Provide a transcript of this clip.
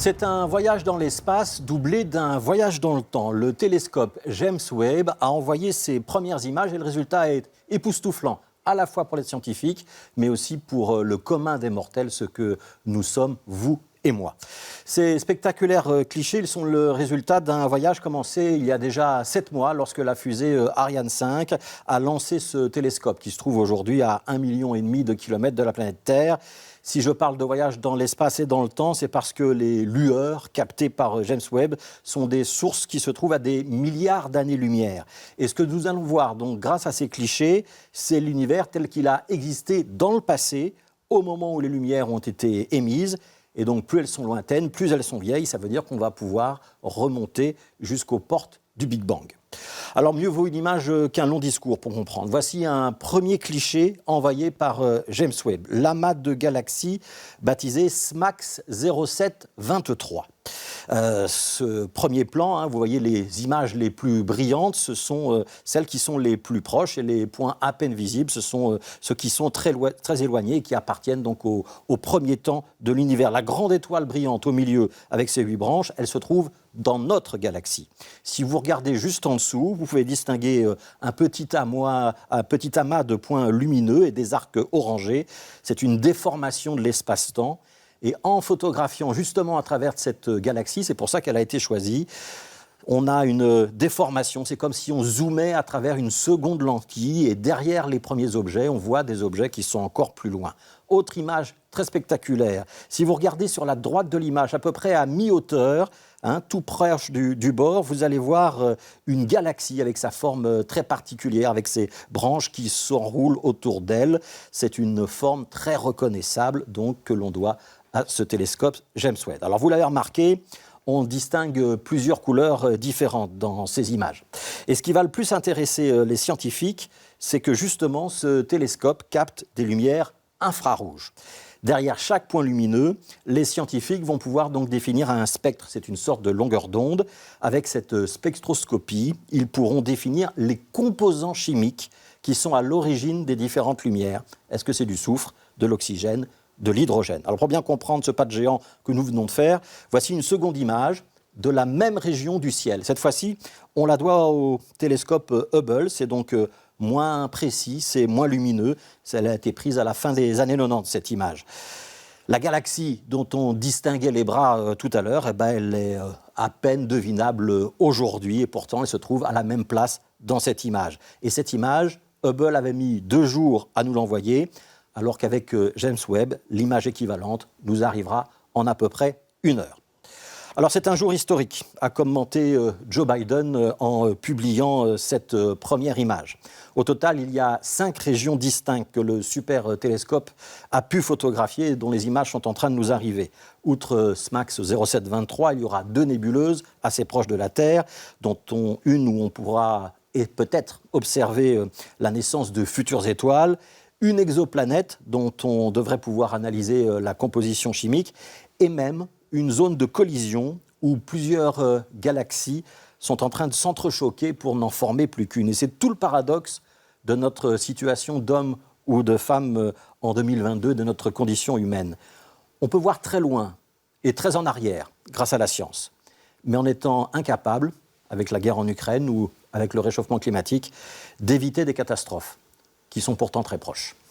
C'est un voyage dans l'espace doublé d'un voyage dans le temps. Le télescope James Webb a envoyé ses premières images et le résultat est époustouflant, à la fois pour les scientifiques, mais aussi pour le commun des mortels, ce que nous sommes, vous et moi. Ces spectaculaires clichés, ils sont le résultat d'un voyage commencé il y a déjà 7 mois, lorsque la fusée Ariane 5 a lancé ce télescope, qui se trouve aujourd'hui à 1,5 million de kilomètres de la planète Terre. Si je parle de voyage dans l'espace et dans le temps, c'est parce que les lueurs captées par James Webb sont des sources qui se trouvent à des milliards d'années-lumière. Et ce que nous allons voir, donc, grâce à ces clichés, c'est l'univers tel qu'il a existé dans le passé, au moment où les lumières ont été émises. Et donc, plus elles sont lointaines, plus elles sont vieilles. Ça veut dire qu'on va pouvoir remonter jusqu'aux portes du Big Bang. Alors, mieux vaut une image qu'un long discours pour comprendre. Voici un premier cliché envoyé par James Webb, l'amas de galaxies baptisé SMACS 0723. Ce premier plan, vous voyez les images les plus brillantes, ce sont celles qui sont les plus proches, et les points à peine visibles, ce sont ceux qui sont très éloignés et qui appartiennent donc au premier temps de l'univers. La grande étoile brillante au milieu avec ses 8 branches, elle se trouve dans notre galaxie. Si vous regardez juste en dessous, vous pouvez distinguer un petit amas de points lumineux et des arcs orangés. C'est une déformation de l'espace-temps. Et en photographiant justement à travers cette galaxie, c'est pour ça qu'elle a été choisie, on a une déformation. C'est comme si on zoomait à travers une seconde lentille et derrière les premiers objets, on voit des objets qui sont encore plus loin. Autre image très spectaculaire. Si vous regardez sur la droite de l'image, à peu près à mi-hauteur, tout proche du bord, vous allez voir une galaxie avec sa forme très particulière, avec ses branches qui s'enroulent autour d'elle. C'est une forme très reconnaissable, donc, que l'on doit à ce télescope James Webb. Alors, vous l'avez remarqué, on distingue plusieurs couleurs différentes dans ces images. Et ce qui va le plus intéresser les scientifiques, c'est que justement, ce télescope capte des lumières infrarouges. Derrière chaque point lumineux, les scientifiques vont pouvoir donc définir un spectre. C'est une sorte de longueur d'onde. Avec cette spectroscopie, ils pourront définir les composants chimiques qui sont à l'origine des différentes lumières. Est-ce que c'est du soufre, de l'oxygène, de l'hydrogène? Alors, pour bien comprendre ce pas de géant que nous venons de faire, voici une seconde image de la même région du ciel. Cette fois-ci, on la doit au télescope Hubble. C'est donc moins précis, c'est moins lumineux. Elle a été prise à la fin des années 90, cette image. La galaxie dont on distinguait les bras tout à l'heure, elle est à peine devinable aujourd'hui, et pourtant elle se trouve à la même place dans cette image. Et cette image, Hubble avait mis 2 jours à nous l'envoyer, alors qu'avec James Webb, l'image équivalente nous arrivera en à peu près 1 heure. Alors, c'est un jour historique, a commenté Joe Biden en publiant cette première image. Au total, il y a 5 régions distinctes que le super télescope a pu photographier et dont les images sont en train de nous arriver. Outre SMACS 0723, il y aura 2 nébuleuses assez proches de la Terre, dont une où on pourra peut-être observer la naissance de futures étoiles, une exoplanète dont on devrait pouvoir analyser la composition chimique, et même une zone de collision où plusieurs galaxies sont en train de s'entrechoquer pour n'en former plus qu'une. Et c'est tout le paradoxe de notre situation d'homme ou de femme en 2022, de notre condition humaine. On peut voir très loin et très en arrière grâce à la science, mais en étant incapable, avec la guerre en Ukraine ou avec le réchauffement climatique, d'éviter des catastrophes qui sont pourtant très proches.